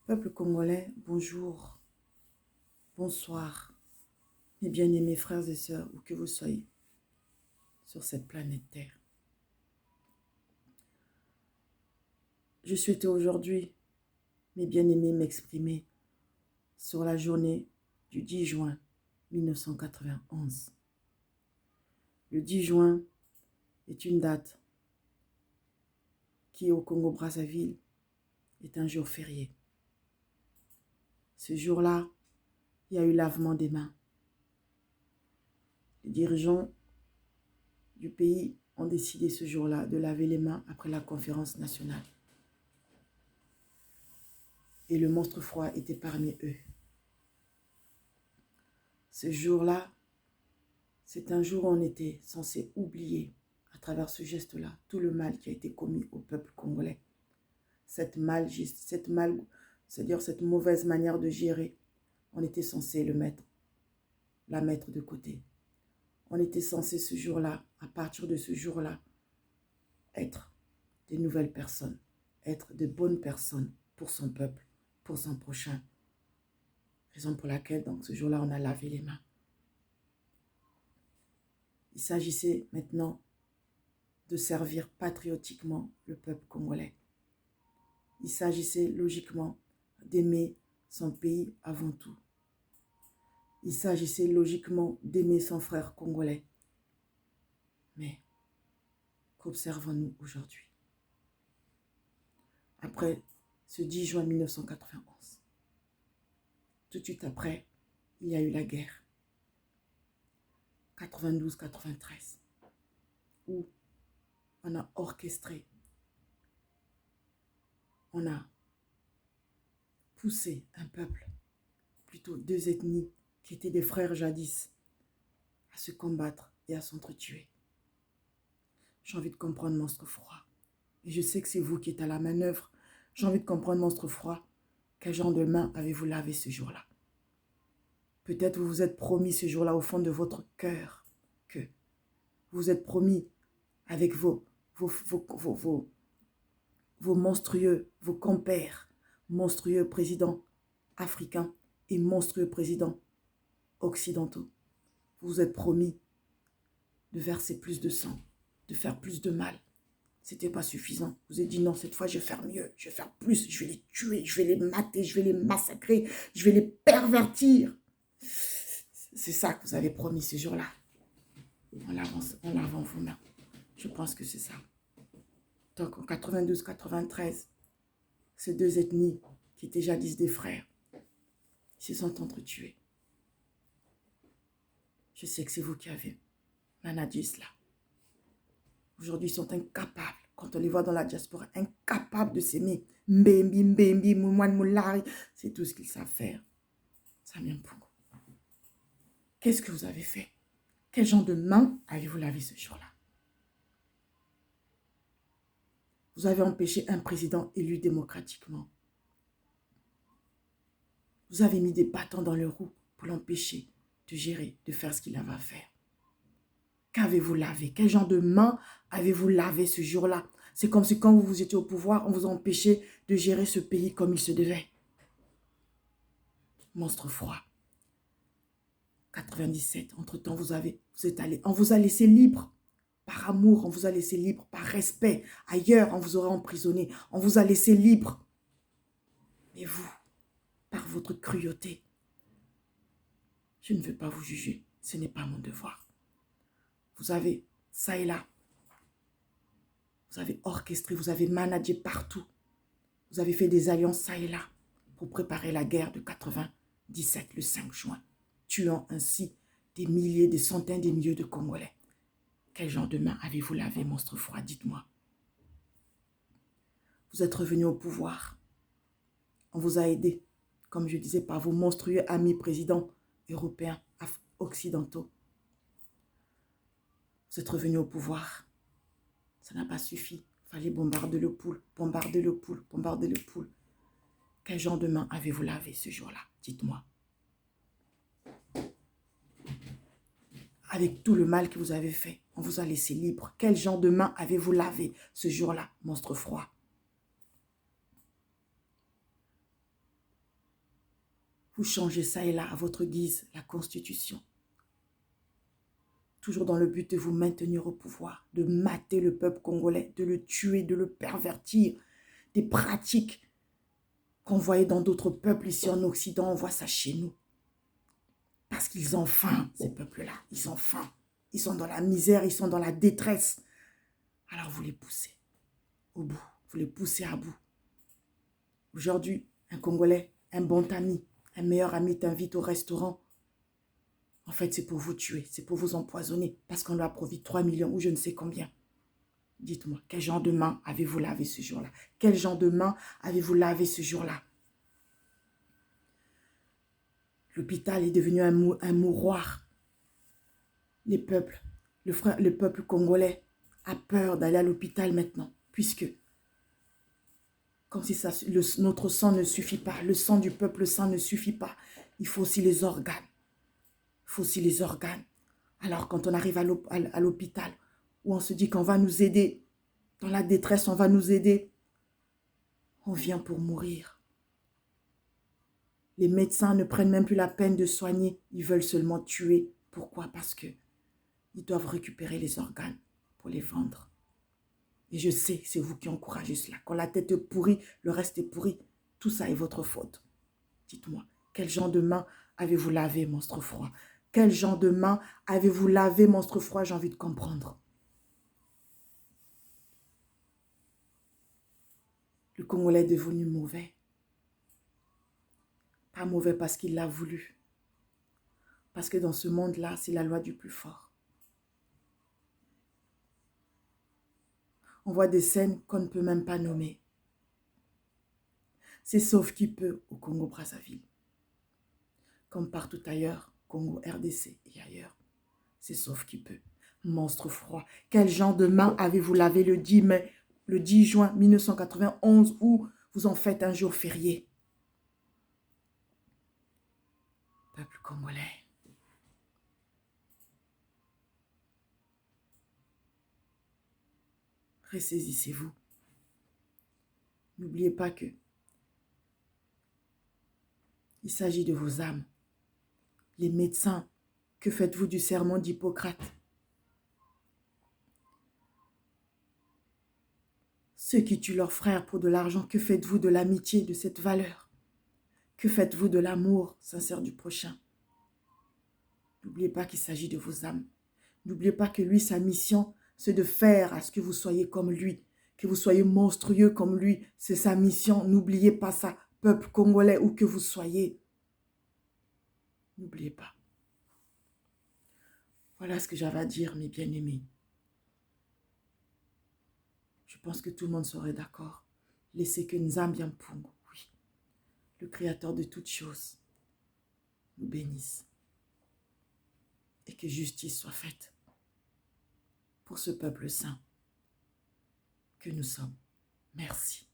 Peuple congolais, bonjour, bonsoir, mes bien-aimés frères et sœurs, où que vous soyez sur cette planète Terre. Je souhaitais aujourd'hui, mes bien-aimés, m'exprimer sur la journée du 10 juin 1991. Le 10 juin est une date qui, au Congo-Brazzaville, est un jour férié. Ce jour-là, il y a eu lavement des mains. Les dirigeants du pays ont décidé ce jour-là de laver les mains après la conférence nationale. Et le monstre froid était parmi eux. Ce jour-là, c'est un jour où on était censé oublier, à travers ce geste-là, tout le mal qui a été commis au peuple congolais. Cette mauvaise manière de gérer, on était censé la mettre de côté. On était censé ce jour-là, à partir de ce jour-là, être des nouvelles personnes, être de bonnes personnes pour son peuple, pour son prochain. Raison pour laquelle, donc, ce jour-là, on a lavé les mains. Il s'agissait maintenant de servir patriotiquement le peuple congolais. Il s'agissait logiquement d'aimer son pays avant tout. Il s'agissait logiquement d'aimer son frère congolais. Mais qu'observons-nous aujourd'hui? Après ce 10 juin 1991, tout de suite après, il y a eu la guerre. 92-93, où on a orchestré, on a poussé un peuple, plutôt deux ethnies qui étaient des frères jadis, à se combattre et à s'entretuer. J'ai envie de comprendre, monstre froid. Et je sais que c'est vous qui êtes à la manœuvre. J'ai envie de comprendre, monstre froid, quel genre de main avez-vous lavé ce jour-là? Peut-être vous vous êtes promis ce jour-là au fond de votre cœur que vous vous êtes promis avec vos monstrueux, vos compères, monstrueux présidents africains et monstrueux présidents occidentaux. Vous vous êtes promis de verser plus de sang, de faire plus de mal. C'était pas suffisant. Vous avez dit non, cette fois je vais faire mieux, je vais faire plus, je vais les tuer, je vais les mater, je vais les massacrer, je vais les pervertir. C'est ça que vous avez promis ce jour-là. En lavant vos mains. Je pense que c'est ça. Donc en 92-93, ces deux ethnies qui étaient jadis des frères se sont entretués. Je sais que c'est vous qui avez managé cela. Aujourd'hui, ils sont incapables, quand on les voit dans la diaspora, incapables de s'aimer. Mbembi, mbembi, moumoine, moulari, c'est tout ce qu'ils savent faire. Ça vient pour vous. Qu'est-ce que vous avez fait? Quel genre de main avez-vous lavé ce jour-là? Vous avez empêché un président élu démocratiquement. Vous avez mis des bâtons dans le roue pour l'empêcher de gérer, de faire ce qu'il avait à faire. Qu'avez-vous lavé? Quel genre de main avez-vous lavé ce jour-là? C'est comme si quand vous étiez au pouvoir, on vous empêchait de gérer ce pays comme il se devait. Monstre froid. 97, entre-temps, vous êtes allé, on vous a laissé libre. Par amour, on vous a laissé libre. Par respect, ailleurs, on vous aurait emprisonné. On vous a laissé libre. Mais vous, par votre cruauté, je ne veux pas vous juger. Ce n'est pas mon devoir. Vous avez, ça et là, vous avez orchestré, vous avez managé partout. Vous avez fait des alliances, ça et là, pour préparer la guerre de 97, le 5 juin, tuant ainsi des milliers, des centaines, des milliers de Congolais. Quel genre de main avez-vous lavé, monstre froid? Dites-moi. Vous êtes revenu au pouvoir. On vous a aidé, comme je disais, par vos monstrueux amis présidents européens, occidentaux. Vous êtes revenu au pouvoir. Ça n'a pas suffi. Il fallait bombarder le poule, bombarder le poule, bombarder le poule. Quel genre de main avez-vous lavé ce jour-là? Dites-moi. Avec tout le mal que vous avez fait, on vous a laissé libre. Quel genre de main avez-vous lavé ce jour-là, monstre froid? Vous changez ça et là à votre guise la Constitution. Toujours dans le but de vous maintenir au pouvoir, de mater le peuple congolais, de le tuer, de le pervertir. Des pratiques qu'on voyait dans d'autres peuples ici en Occident, on voit ça chez nous. Parce qu'ils ont faim, ces peuples-là. Ils ont faim. Ils sont dans la misère, ils sont dans la détresse. Alors vous les poussez au bout. Vous les poussez à bout. Aujourd'hui, un Congolais, un bon ami, un meilleur ami t'invite au restaurant. En fait, c'est pour vous tuer, c'est pour vous empoisonner. Parce qu'on lui a promis 3 millions ou je ne sais combien. Dites-moi, quel genre de main avez-vous lavé ce jour-là? Quel genre de main avez-vous lavé ce jour-là? L'hôpital est devenu un mouroir. Les peuples, le peuple congolais a peur d'aller à l'hôpital maintenant, puisque, comme si ça, notre sang ne suffit pas, le sang du peuple saint ne suffit pas. Il faut aussi les organes. Il faut aussi les organes. Alors, quand on arrive à l'hôpital, où on se dit qu'on va nous aider, dans la détresse, on va nous aider, on vient pour mourir. Les médecins ne prennent même plus la peine de soigner, ils veulent seulement tuer. Pourquoi? Parce que ils doivent récupérer les organes pour les vendre. Et je sais, c'est vous qui encouragez cela. Quand la tête est pourrie, le reste est pourri. Tout ça est votre faute. Dites-moi, quel genre de main avez-vous lavé, monstre froid? Quel genre de main avez-vous lavé, monstre froid? J'ai envie de comprendre. Le Congolais est devenu mauvais. Pas mauvais parce qu'il l'a voulu. Parce que dans ce monde-là, c'est la loi du plus fort. On voit des scènes qu'on ne peut même pas nommer. C'est sauf qui peut au Congo-Brazzaville. Comme partout ailleurs, Congo, RDC et ailleurs. C'est sauf qui peut. Monstre froid. Quel genre de main avez-vous lavé le 10 juin 1991 où vous en faites un jour férié? Peuple congolais. Ressaisissez-vous. N'oubliez pas que il s'agit de vos âmes. Les médecins, que faites-vous du serment d'Hippocrate? Ceux qui tuent leurs frères pour de l'argent, que faites-vous de l'amitié, de cette valeur? Que faites-vous de l'amour sincère du prochain? N'oubliez pas qu'il s'agit de vos âmes. N'oubliez pas que lui, sa mission, c'est de faire à ce que vous soyez comme lui, que vous soyez monstrueux comme lui. C'est sa mission. N'oubliez pas ça, peuple congolais, où que vous soyez. N'oubliez pas. Voilà ce que j'avais à dire, mes bien-aimés. Je pense que tout le monde serait d'accord. Laissez que Nzambi Mpungu, oui, le créateur de toutes choses, nous bénisse. Et que justice soit faite pour ce peuple saint que nous sommes. Merci.